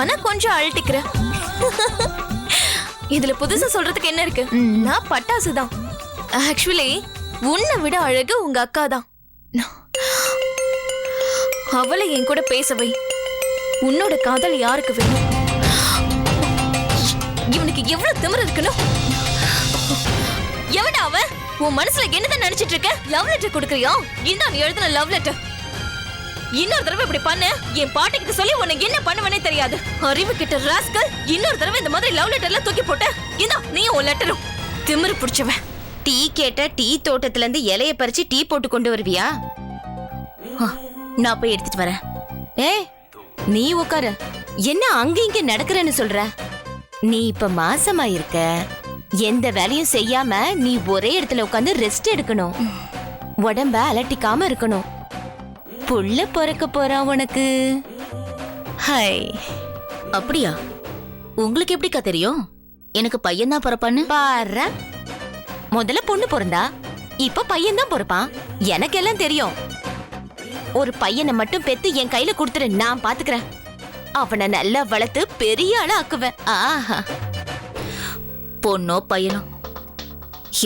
ஆனா கொஞ்சம் அழட்டிக்கிற. இதுல புதுசா சொல்றதுக்கு என்ன இருக்கு? நான் பட்டாசு தான். ஆக்சுவலி உன்னை விட அழகு உங்க அக்கா தான். அவளை என் கூட பேசவை. உன்னோட காதல் யாருக்கு வேணும்? இவனுக்கு எவ்வளவு திமிரு இருக்கணும். எவடா அவன்? உன் மனசுல என்னதான் நினைச்சிட்டு இருக்க? லவ் லெட்டர் கொடுக்கறியா? இந்தா நீ எழுதின லவ் லெட்டர். இன்னொரு தடவை இப்படி பண்ண என் பாட்டிக்கு சொல்லி உனக்கு என்ன பண்ணுவனே தெரியாது. அறிவு கிட்ட ராஸ்கல். இன்னொரு தடவை இந்த மாதிரி லவ் லெட்டர்ல தூக்கி போட்ட இந்தா நீயும் உன் லெட்டரும். திமிரு பிடிச்சவன். டீ கேட்ட டீ தோட்டத்துல இருந்து இலைய பறிச்சு டீ போட்டு கொண்டு வருவியா? நான் போய் எடுத்துட்டு வரேன். நீ உட்காரு. என்ன அங்க இங்க நடக்கிறேன்னு சொல்ற? நீ இப்ப மாசமா இருக்க. எந்த வேலையும் செய்யாம நீ ஒரே இடத்துல உட்காந்து ரெஸ்ட் எடுக்கணும். உடம்ப அலட்டிக்காம இருக்கணும். புள்ள பிறக்க போறான் உனக்கு. ஹாய். அப்படியா? உங்களுக்கு எப்படிக்கா தெரியும் எனக்கு பையன் தான் பிறப்பான்னு? பாரு, முதல்ல பொண்ணு பிறந்தா, இப்ப பையன் தான் பிறப்பான். எனக்கு எல்லாம் தெரியும். ஒரு பையனை மட்டும் பெத்து என் கையில கொடுத்துரு, நான் பாத்துக்கிறேன். அவனை நல்லா வளர்த்து பெரிய ஆளா ஆக்குவேன். ஆஹா. பொண்ணோ பையனோ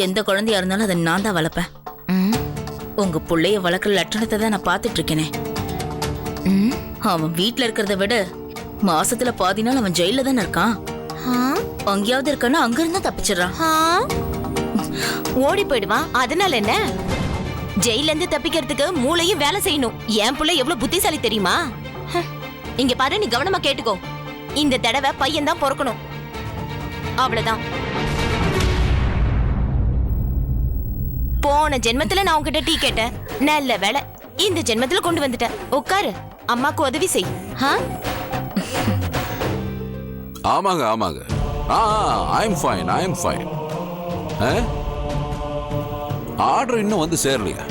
எந்த குழந்தையா இருந்தாலும் அதை நான் தான் வளர்ப்பேன். உங்க பிள்ளைய வளர்க்குற லட்சணத்தை தான் நான் பாத்துட்டு இருக்கேனே. அவன் வீட்டுல இருக்கிறத விட மாசத்துல பாதி நாள் அவன் ஜெயில தானே இருக்கான். அங்கேயாவது இருக்கானா அங்க இருந்தா தப்பிச்சிடறான். ஓடி போயிடுவான். அதனால என்ன? ஜெயில இருந்து தப்பிக்கிறதுக்கு மூளையும் வேலை செய்யணும். என் புள்ள எவ்வளவு புத்திசாலி தெரியுமா? இங்க பாரு, நீ கவனமா கேட்டுக்கோ. இந்த தடவை பையன் தான் பிறக்கணும். அவ்வளவுதான். போன ஜென்மத்துல நான் உன்கிட்ட டீ கேட்டேன். நல்ல வேலை இந்த ஜென்மத்துல கொண்டு வந்துட்டேன். உட்காரு, அம்மாக்கு உதவி செய். ஆமாங்க ஆமாங்க. ஐ அம் ஃபைன். ஆர்டர் இன்னும் வந்து சேரலையா?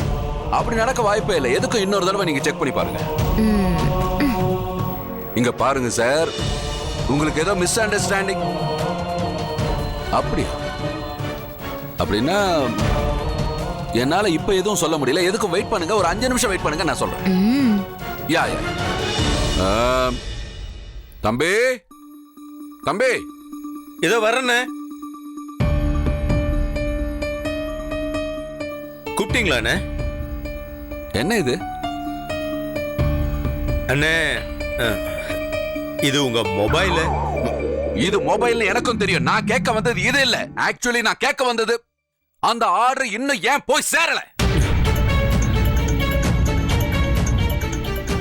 அப்படி நடக்க வாய்ப்பே இல்லை. எதுக்கும் இன்னொரு தடவை நீங்க செக் பண்ணி பாருங்க. இங்க பாருங்க சார், உங்களுக்கு ஏதோ மிஸ் அண்டர்ஸ்டாண்டிங். அப்படியா? அப்படின்னா என்னால இப்ப எதுவும் சொல்ல முடியல. எதுக்கும் வெயிட் பண்ணுங்க, ஒரு 5 நிமிஷம் வெயிட் பண்ணுங்க, நான் சொல்றேன். யா தம்பி தம்பி இதோ வரண்ணே. கூப்பிட்டீங்களா அண்ணே? என்ன இது? அண்ணே, இது உங்க மொபைல். இது மொபைல் எனக்கும் தெரியும். நான் கேட்க வந்தது இது இல்ல. ஆக்சுவலி நான் கேட்க வந்தது அந்த ஆர்டர் இன்னும் ஏன் போய் சேரல.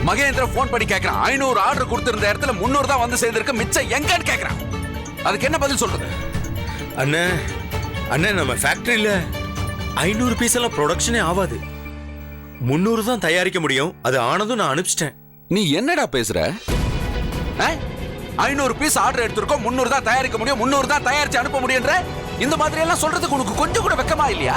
மகேந்திர போன் பண்ணி கேக்குறான். 500 ஆர்டர் கொடுத்திருந்த இடத்துல 300 தான் வந்து சேர்ந்திருக்கு. மிச்சம் எங்கன்னு கேக்குறான். அதுக்கு என்ன பதில் சொல்றது? அண்ணே அண்ணே, நம்ம ஃபேக்டரியில 500 பீஸ் எல்லாம் ப்ரொடக்ஷனே ஆகாது. 300 தான் தயாரிக்க முடியும். அது ஆனதும் நான் அனுப்பிச்சிட்டேன். நீ என்னடா பேசுற? 500 பீஸ் ஆர்டர் எடுத்திருக்கோம், 300 தான் தயாரிக்க முடியும், 300 தான் தயாரிச்சு அனுப்ப முடியுன்ற இந்த மாதிரி எல்லாம் சொல்றதுக்கு உனக்கு கொஞ்சம் கூட வெக்கமா இல்லையா?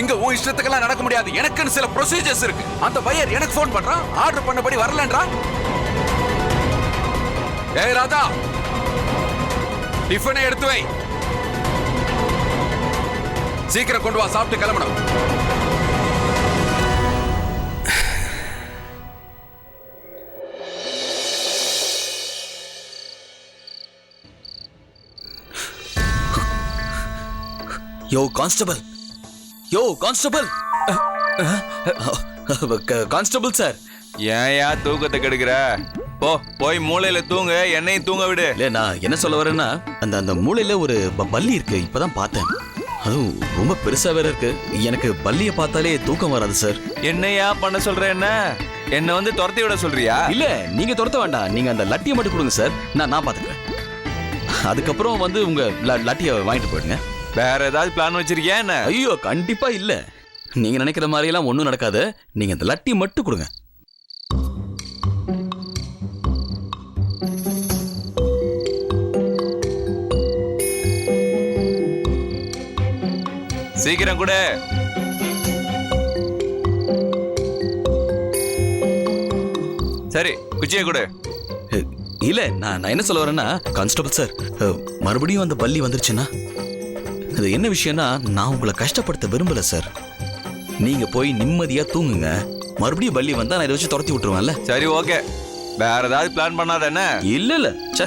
இங்க உன் இஷ்டத்துக்கெல்லாம் நடக்க முடியாது. எனக்குன்னு சில ப்ரொசீஜர்ஸ் இருக்கு. அந்த பையர் எனக்கு ஃபோன் பண்றான், ஆர்டர் பண்ணபடி வரலன்றான். ஏய் ராதா, டிஃபனை எடுத்து வை. சீக்கிரம் கொண்டு வா, சாப்பிட்டு கிளம்பணும். யோ கான்ஸ்டபிள், யோ கான்ஸ்டபிள், கான்ஸ்டபிள் சார். ஏன்யா தூக்கத்தை கெடுக்கிற? போய் மூளையில தூங்க, என்னையும் தூங்க விடு. இல்ல, நான் என்ன சொல்ல வரேன்னா, அந்த மூளையில ஒரு பல்லி இருக்கு. இப்பதான் பார்த்தேன். அதுவும் ரொம்ப பெருசா வேற இருக்கு. எனக்கு பல்லிய பார்த்தாலே தூக்கம் வராது சார். என்னையா பண்ண சொல்ற? என்ன வந்து துரத்தி விட சொல்றியா? இல்ல, நீங்க துரத்த வேண்டாம். நீங்க அந்த லட்டியை மட்டும் கொடுங்க சார், நான் பாத்துக்கிறேன். அதுக்கப்புறம் வந்து உங்க லட்டியை வாங்கிட்டு போயிடுங்க. வேற ஏதாவது பிளான் வச்சிருக்கியா என்ன? ஐயோ, கண்டிப்பா இல்ல. நீங்க நினைக்கிற மாதிரி எல்லாம் ஒண்ணும் நடக்காது. நீங்க அந்த லட்டி மட்டும் கொடுங்க. சீக்கிரம் கூட. சரி, குச்சியை கொடு. இல்ல, நான் என்ன சொல்ல வரேன்னா, கான்ஸ்டபிள் சார், மறுபடியும் அந்த பல்லி வந்துருச்சுன்னா அது என்ன விஷயம்னா, நான் உங்களை கஷ்டப்படுத்த விரும்பல சார். நீங்க போய் நிம்மதியா தூங்குங்க. மறுபடியும் பல்லி வந்தா நான் இதை வச்சு துரத்தி விட்டுருவேன்ல. சரி, ஓகே. வேற ஏதாவது பிளான் பண்ணாத என்ன? இல்ல இல்ல ச்சே.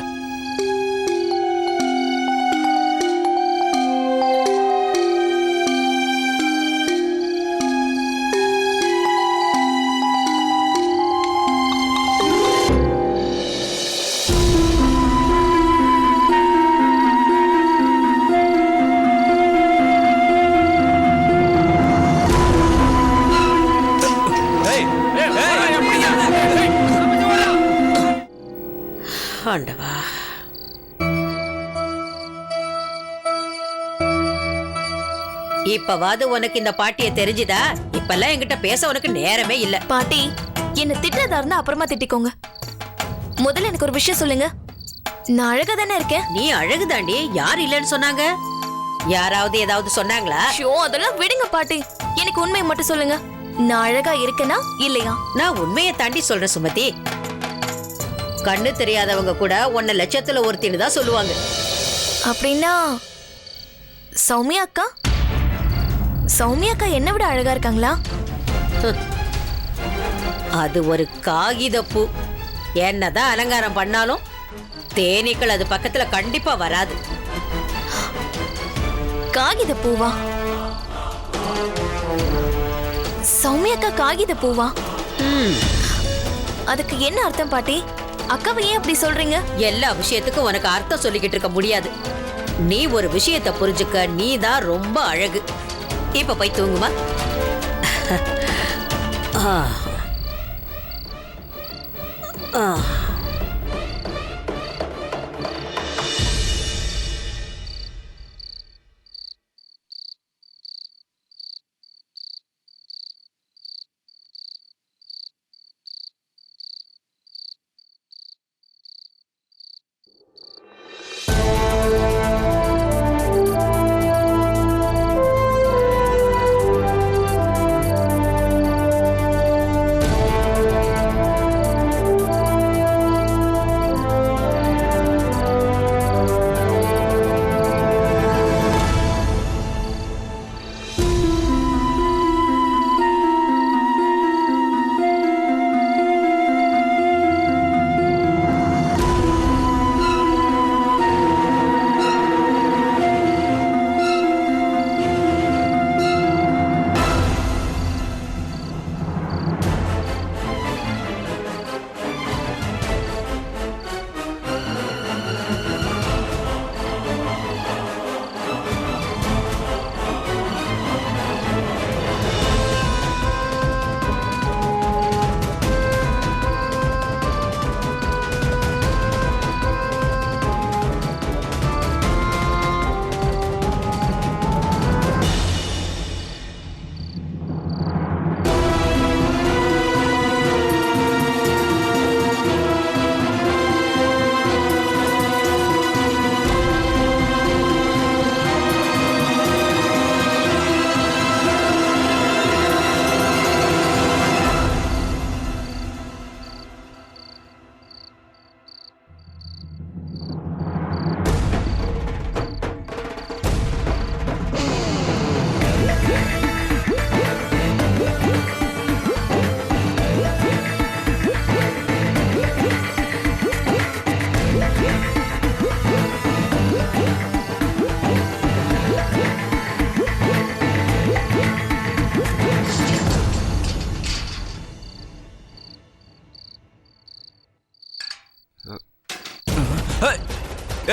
ஆண்டவா, இப்பவாது உனக்கு இந்த பாட்டிய தெரிஞ்சுதா? இப்பெல்லாம் என்கிட்ட பேச உனக்கு நேரமே இல்ல. பாட்டி என்ன திட்டுறதா இருந்தா அப்புறமா திட்டிக்கோங்க. முதல்ல எனக்கு ஒரு விஷயம் சொல்லுங்க. நான் அழகா தானே இருக்கேன். நீ அழகுதாண்டி, யார் இல்லைன்னு சொன்னாங்க? யாராவது ஏதாவது சொன்னாங்களா? ஷோ அதெல்லாம் விடுங்க பாட்டி. எனக்கு உண்மையை மட்டும் சொல்லுங்க. நான் அழகா இருக்கேனா இல்லையா? நான் உண்மையை தாண்டி சொல்றேன் சுமதி. கண்ணு தெரியாதவங்க கூட உன்னை லட்சத்துல ஒருத்தின்னு தான் சொல்லுவாங்க. அப்படின்னா சௌமியா அக்கா? சௌமியா அக்கா என்ன விட அழகா இருக்காங்களா? அது ஒரு காகித பூ. என்னதான் அலங்காரம் பண்ணாலும் தேனீக்கள் அது பக்கத்துல கண்டிப்பா வராது. காகித பூவா? சௌமியா அக்கா காகித பூவா? அதுக்கு என்ன அர்த்தம் பாட்டி? அக்காவை ஏன் அப்படி சொல்றீங்க? எல்லா விஷயத்துக்கும் உனக்கு அர்த்தம் சொல்லிக்கிட்டு இருக்க முடியாது. நீ ஒரு விஷயத்தை புரிஞ்சுக்க, நீ தான் ரொம்ப அழகு. இப்ப போய் தூங்குமா.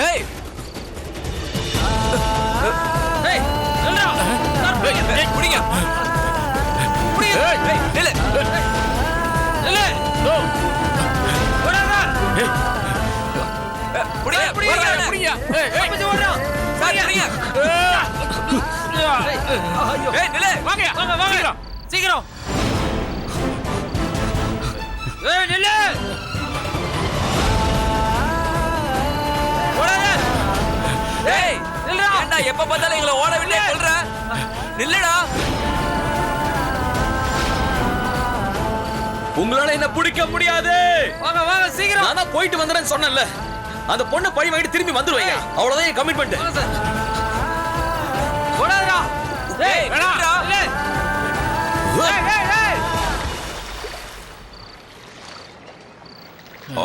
ஏய் புடிங்க சீக்கிரம் எப்ப பார்த்தாலும் எங்களை ஓட விட்டு சொல்ற நில்லடா. உங்களால என்ன பிடிக்க முடியாது. வாங்க வாங்க சீக்கிரம். நான் தான் போயிட்டு வந்துறேன்னு சொன்னேன்ல. அந்த பொண்ணை பழி வாங்கிட்டு திரும்பி வந்துருவீங்க. அவ்வளவுதான் என் கமிட்மெண்ட். ஓடாதடா. டேய் வேணாடா. டேய்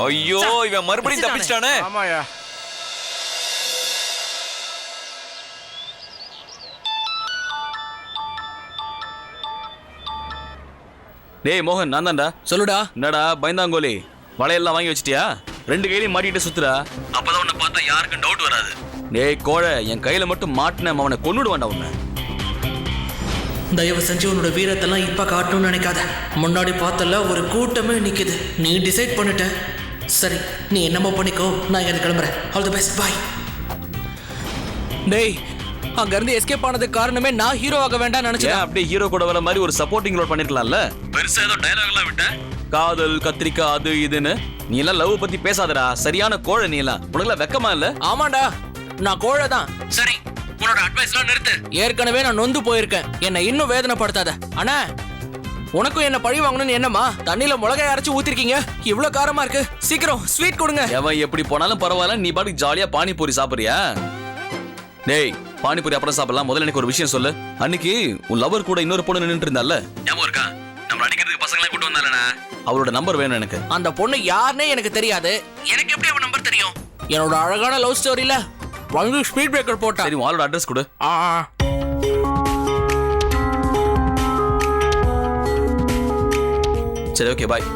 ஐயோ இவன் மறுபடியும் தப்பிச்சிட்டானே. ஆமாயா. டேய் மோகன், நான் தான்டா. சொல்லுடா. என்னடா பயந்தாங்கோலி, வலையெல்லாம் வாங்கி வச்சிட்டியா? 2 கையிலையும் மாட்டிட்டு சுத்துறா. அப்பதான் உன்னை பார்த்தா யாருக்கும் டவுட் வராது. டேய் கோழை, என் கையில மட்டும் மாட்டின அவனை கொன்னுடுவான்டா உன்னை. தயவு செஞ்சு உன்னோட வீரத்தெல்லாம் இப்ப காட்டணும்னு நினைக்காத. முன்னாடி பார்த்தல ஒரு கூட்டமே நிக்குது. நீ டிசைட் பண்ணிட்ட. சரி, நீ என்னமோ பண்ணிக்கோ, நான் இங்க கிளம்புறேன். All the best, bye. டேய், அங்க இருந்து எஸ்கேப் ஆனதுக்கு காரணமே நான் ஹீரோ ஆக வேண்டாம் நினைச்சேன். ஏன் அப்படியே ஹீரோ கூட வர மாதிரி ஒரு சப்போர்ட்டிங் ரோல் பண்ணிருக்கலாம்ல? பெருசா ஏதோ டயலாக் எல்லாம் விட்ட, காதல் கத்திரிக்காய் அது இதுன்னு. நீ எல்லாம் லவ் பத்தி பேசாதடா, சரியான கோழை நீ எல்லாம். உனக்குலாம் வெக்கமா இல்ல? ஆமாண்டா, நான் கோழை தான். சரி, உன்னோட அட்வைஸ்லாம் நிறுத்து. ஏற்கனவே நான் நொந்து போயிருக்கேன், என்னை இன்னும் வேதனைப்படுத்தாத. அண்ணா, உனக்கும் என்ன பழி வாங்கணும்னு என்னமா தண்ணியில மிளகாய் அரைச்சு ஊத்திருக்கீங்க? இவ்வளவு காரமா இருக்கு. சீக்கிரம் ஸ்வீட் கொடுங்க. எவன் எப்படி போனாலும் பரவாயில்ல, நீ பாட்டுக்கு ஜாலியா பானிபூரி சாப்பிடுறியா? டேய், பானிபூரி அப்புறம் சாப்பிடலாம். முதல்ல எனக்கு ஒரு விஷயம் சொல்லு. அன்னைக்கு உன் லவர் கூட இன்னொரு பொண்ணு நின்னுட்டு இருந்தால, ஞாபகம் இருக்கா? நம்ம அடிக்கிறதுக்கு பசங்களே கூட்டு வந்தாலண்ணா, அவளோட நம்பர் வேணும் எனக்கு. அந்த பொண்ணு யாருன்னே எனக்கு தெரியாது. எனக்கு எப்படி அவன் நம்பர் தெரியும்? என்னோட அழகான லவ் ஸ்டோரியில வந்து ஸ்பீட் பிரேக்கர் போட்டா. சரி, உன் ஆளோட அட்ரஸ் கொடு. சரி, ஓகே, பாய்.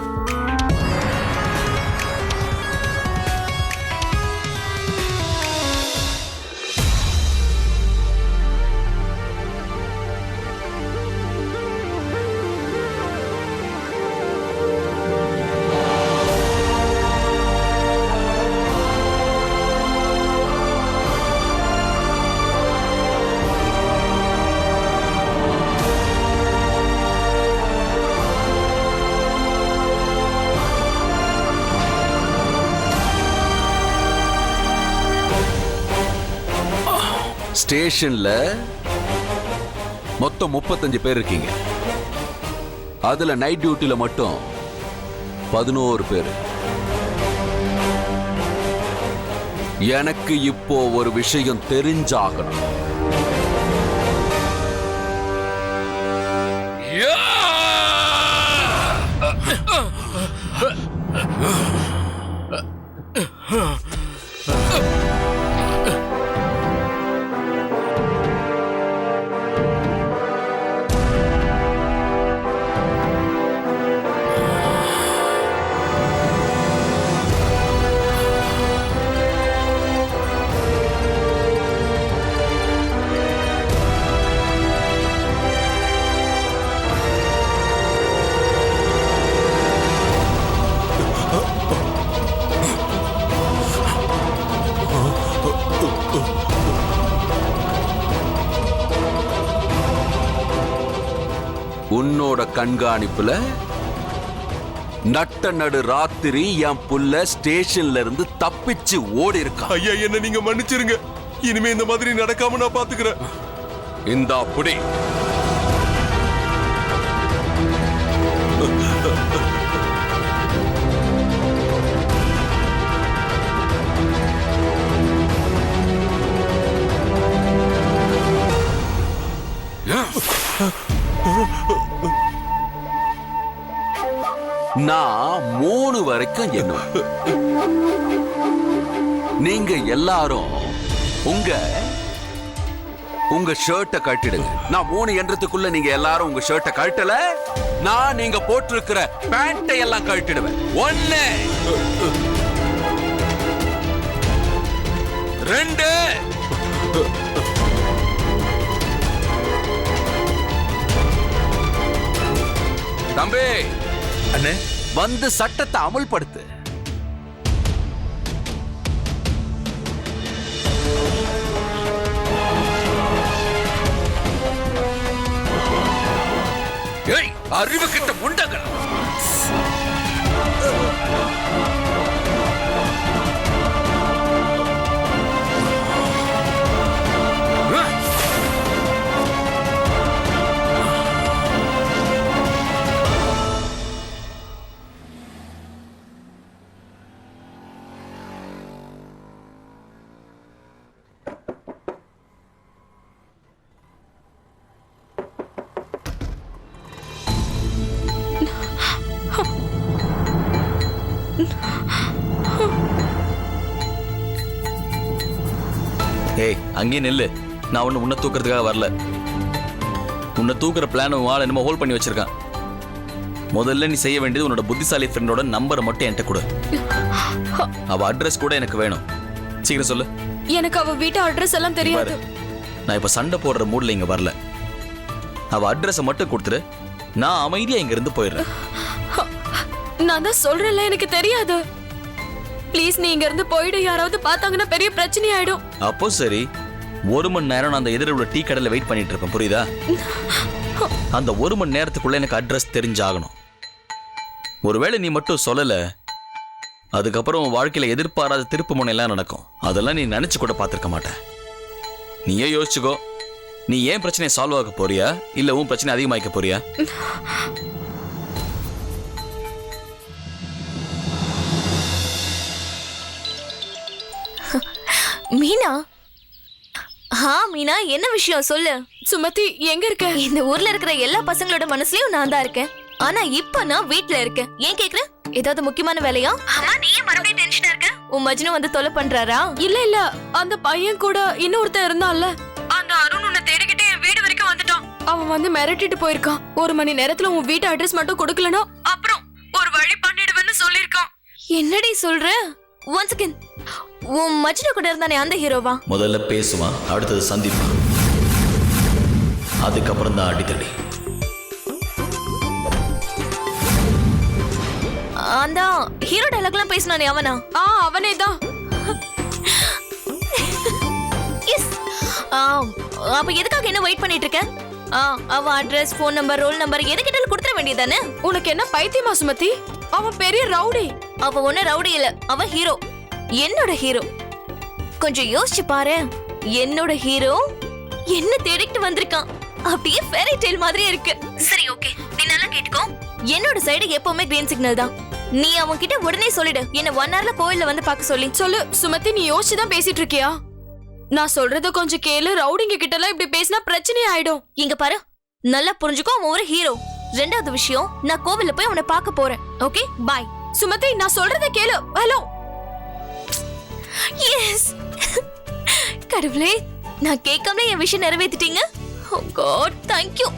ஸ்டேஷன்ல மொத்தம் 35 பேர் இருக்கீங்க. அதுல நைட் டியூட்டில மட்டும் 11 பேர். எனக்கு இப்போ ஒரு விஷயம் தெரிஞ்சாகணும். உன்னோட கண்காணிப்புல நட்ட நடு ராத்திரி என் புள்ள ஸ்டேஷன்ல இருந்து தப்பிச்சு ஓடி இருக்கா. ஐயா, என்ன நீங்க மன்னிச்சிருங்க. இனிமே இந்த மாதிரி நடக்காம நான் பாத்துக்கிறேன். இந்தா புடி. நான் 3 வரைக்கும் எண்ணுவேன். நீங்க எல்லாரும் உங்க ஷர்ட்டை கட்டிடுங்க. நான் 3 எண்ணத்துக்குள்ள நீங்க எல்லாரும் உங்க ஷர்ட்டை கட்டல, நான் நீங்க போட்டிருக்கிற பேண்டை எல்லாம் கட்டிடுவேன். 1 2 தம்பி, அண்ணே, வந்து சட்டத்தை அமல்படுத்து. அறிவு கிட்ட முண்டங்கள். ஏய் அங்கேயே நெல்லு. நான் ஒண்ணு உன்னை தூக்குறதுக்காக வரல. உன்னை தூக்குற பிளான் உன் ஆள் என்னமோ ஹோல்ட் பண்ணி வச்சிருக்கான். முதல்ல நீ செய்ய வேண்டியது உன்னோட புத்திசாலி ஃப்ரெண்டோட நம்பரை மட்டும் என்கிட்ட கொடு. அவ அட்ரஸ் கூட எனக்கு வேணும். சீக்கிரம் சொல்லு. எனக்கு அவ வீட்டு அட்ரஸ் எல்லாம் தெரியாது. நான் இப்ப சண்டை போடுற மூட்ல இங்க வரல. அவ அட்ரஸை மட்டும் கொடுத்துரு, நான் அமைதியா இங்க இருந்து போயிடுறேன். நான் தான் சொல்றேன்ல எனக்கு தெரியாது. ப்ளீஸ் நீ இங்க இருந்து போயிடு. யாராவது பார்த்தாங்கன்னா பெரிய பிரச்சனை ஆயிடும். அப்போ சரி, 1 மணி நேரம் நான் அந்த எதிர உள்ள டீ கடையில வெயிட் பண்ணிட்டு இருப்பேன், புரியுதா? அந்த 1 மணி நேரத்துக்குள்ள எனக்கு அட்ரஸ் தெரிஞ்சாகணும். ஒருவேளை நீ மட்டும் சொல்லல, அதுக்கப்புறம் உன் வாழ்க்கையில எதிர்பாராத திருப்பு முனையெல்லாம் நடக்கும். அதெல்லாம் நீ நினைச்சு கூட பார்த்திருக்க மாட்டேன். நீயே யோசிச்சுக்கோ. நீ ஏன் பிரச்சனையை சால்வ் ஆக போறியா, இல்ல உன் பிரச்சனை அதிகமாக்க போறியா? மீனா, மீனா என்ன விஷயம் சொல்லு. சுமதி எங்க இருக்க? இந்த ஊர்ல இருக்கிற எல்லா பசங்களோட மனசுலயும் நான் தான் இருக்கேன். ஆனா இப்ப நான் வீட்ல இருக்கேன். ஏன் கேக்குற? ஏதாவது முக்கியமான வேலையா? ஆமா, நீ மறுபடியும் டென்ஷனா இருக்க? உன் மஜ்னு வந்து தொலை பண்றாரா? இல்ல அந்த பையன் கூட இன்னொருத்தன் இருந்தான்ல, அந்த அருண் உன்னை தேடிக்கிட்டே என் வீடு வரைக்கும் வந்துட்டான். அவன் வந்து மிரட்டிட்டு போயிருக்கான். 1 மணி நேரத்துல உன் வீட்டு அட்ரஸ் மட்டும் கொடுக்கலனா அப்புறம் ஒரு வழி பண்ணிடுவேன்னு சொல்லிருக்கான். என்னடி சொல்ற? ஒன் செகண்ட், உன் மஜ்னு கூட இருந்தானே அந்த ஹீரோவா? முதல்ல பேசுவான், அடுத்தது சந்திப்பான், அதுக்கப்புறம் தான் அடித்தடி. அந்த ஹீரோ டயலாக்லாம் பேசினானே அவனா? அவனே தான். எஸ். அப்ப எதுக்காக என்ன வெயிட் பண்ணிட்டு இருக்க? அவ address, phone number, roll number எது கேட்டாலும் கொடுத்துற வேண்டியதானே? உனக்கு என்ன பைத்தியமா சுமதி? அவன் பெரிய ரவுடி. அவ ஒண்ணு ரவுடி இல்ல, அவ ஹீரோ, என்னோட ஹீரோ. கொஞ்சம் யோசிச்சு பாரு. என்னோட ஹீரோ என்ன தேடிட்டு வந்திருக்கான். அப்படியே ஃபேரி டேல் மாதிரியே இருக்கு. சரி ஓகே, நீ நல்லா கேட்டுக்கோ. என்னோட சைடு எப்பவுமே கிரீன் சிக்னல் தான். நீ அவன் கிட்ட உடனே சொல்லிடு, என்ன 1 ஹவர்ல கோயில்ல வந்து பார்க்க சொல்லி. சொல்லு சுமதி, நீ யோசிச்சு தான் பேசிட்டு இருக்கியா? நான் சொல்றத கொஞ்சம் கேளு. ரவுடிங்க கிட்ட எல்லாம் இப்படி பேசினா பிரச்சனை ஆயிடும். இங்க பாரு, நல்லா புரிஞ்சுக்கோ, அவன் ஒரு ஹீரோ. 2வது விஷயம், நான் கோவில்ல போய் அவனை பார்க்க போறேன். Okay bye. சுமதி, நான் சொல்றத கேளு. ஹலோ. எஸ். கடவுளே, நான் கேட்காமலே என் விஷயம் நிறைவேத்திட்டீங்க. ஓ காட், தேங்க் யூ.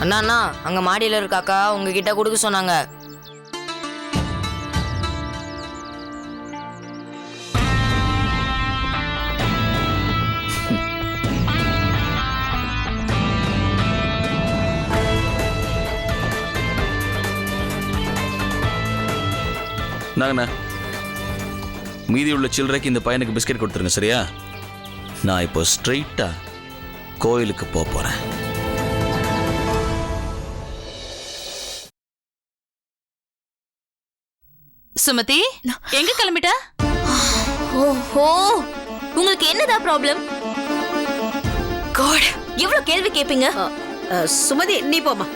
அண்ணா, அங்க மாடியில இருக்காக்கா உங்ககிட்ட கொடுக்க சொன்னாங்க. நாங்கண்ணா, மீதி உள்ள சில்லறைக்கு இந்த பையனுக்கு பிஸ்கெட் கொடுத்துருங்க, சரியா? நான் இப்போ ஸ்ட்ரெயிட்டா கோயிலுக்கு போறேன். சுமதி, எங்க கிளம்பிட்ட? ஓஹோ, உங்களுக்கு என்னதான் ப்ராப்ளம்? காட், எவ்வளவு கேள்வி கேப்பீங்க? சுமதி நீ போமா.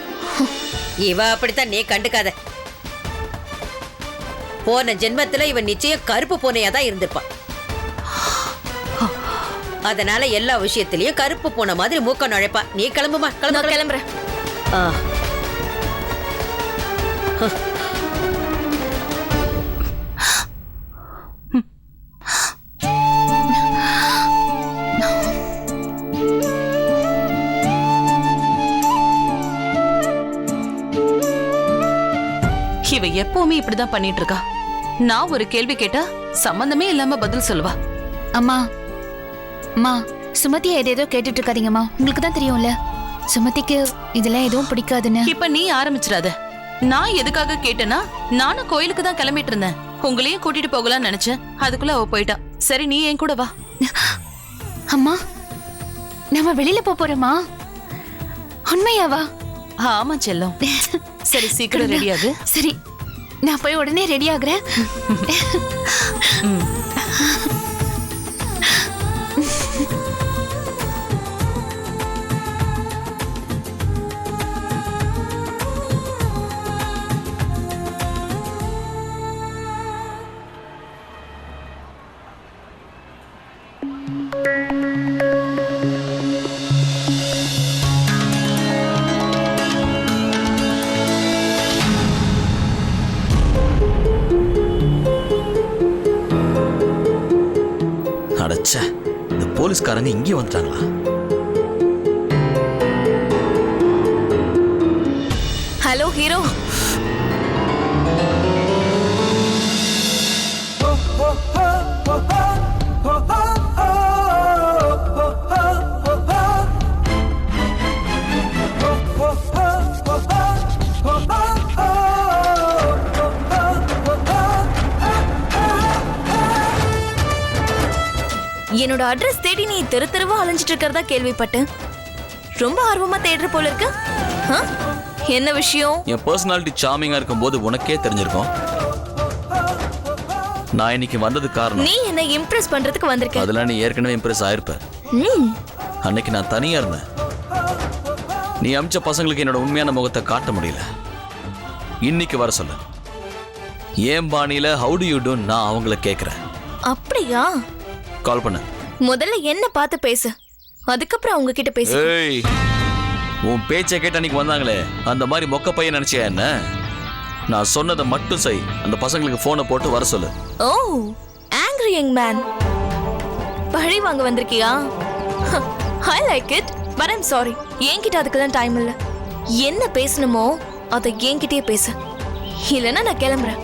இவ அப்படித்தான், நீ கண்டுக்காத. போன ஜென்மத்துல இவன் நிச்சயம் கருப்பு பூனையா தான் இருந்திருப்பான். அதனால எல்லா விஷயத்திலயும் கருப்பு பூனை மாதிரி மூக்க நுழைப்பா. நீ கிளம்புமா. கிளம்புறேன். இவ எப்பவுமே இப்படிதான் பண்ணிட்டு இருக்கா. நான் ஒரு கேள்வி கேட்டா சம்பந்தமே இல்லாம பதில் சொல்லுவா. அம்மா, சுமதியை ஏதேதோ கேட்டுட்டு இருக்காதீங்கம்மா. உங்களுக்கு தான் தெரியும்ல சுமதிக்கு இதெல்லாம் எதுவும் பிடிக்காதுன்னு. இப்ப நீ ஆரம்பிச்சிடாத. நான் எதுக்காக கேட்டேன்னா, நானும் கோயிலுக்கு தான் கிளம்பிட்டு இருந்தேன். உங்களையும் கூட்டிட்டு போகலாம்னு நினைச்சேன். அதுக்குள்ள அவ போயிட்டா. சரி, நீ என் கூட வா. அம்மா, நம்ம வெளியில போறோமா? உண்மையாவா? ஆமா செல்லம். சரி, சீக்கிரம் ரெடியாகு. சரி, நான் போய் உடனே ரெடி ஆகுறேன். ச்சே, இந்த போலீஸ்காரங்க இங்கே வந்துட்டாங்களா? Hello hero. என்னோட அட்ரஸ் தேடி நீ தெரு தெருவா அலைஞ்சிட்டு இருக்கிறதா கேள்விப்பட்டேன். ரொம்ப ஆர்வமா தேடுற போல இருக்கு. ஆ? என்ன விஷயம்? என் பர்சனாலிட்டி சார்மிங்கா இருக்கும்போது உனக்கே தெரிஞ்சிருக்கும். நான் இன்னைக்கு வந்தது காரணம். நீ என்ன இம்ப்ரெஸ் பண்றதுக்கு வந்திருக்க. அதெல்லாம் நீ ஏற்கனவே இம்ப்ரெஸ் ஆயிருப்ப. அன்னைக்கு நான் தனியா இருந்தேன். நீ அமிச்ச பசங்களுக்கு என்னோட உண்மையான முகத்தை காட்ட முடியல. இன்னைக்கு வர சொல்லு. ஏன் பாணியில ஹவு டு யூ டூ நான் அவங்கள கேட்கிறேன். அப்படியா? கால் பண்ண. முதல்ல என்ன பார்த்து பேசு, அதுக்கப்புறம் அவங்க கிட்ட பேசு. ஏய், உன் பேச்சை கேட்டு அன்னைக்கு வந்தாங்களே அந்த மாதிரி மொக்க பையன் நினைச்சியா என்ன? நான் சொன்னதை மட்டும் செய். அந்த பசங்களுக்கு போனை போட்டு வர சொல்லு. ஓ, ஆங்கிரி யங் மேன். பழி வாங்க வந்திருக்கியா? I like it, but I'm sorry. என்கிட்ட அதுக்கெல்லாம் டைம் இல்ல. என்ன பேசணுமோ அதை என்கிட்டயே பேசு, இல்லைன்னா நான் கிளம்புறேன்.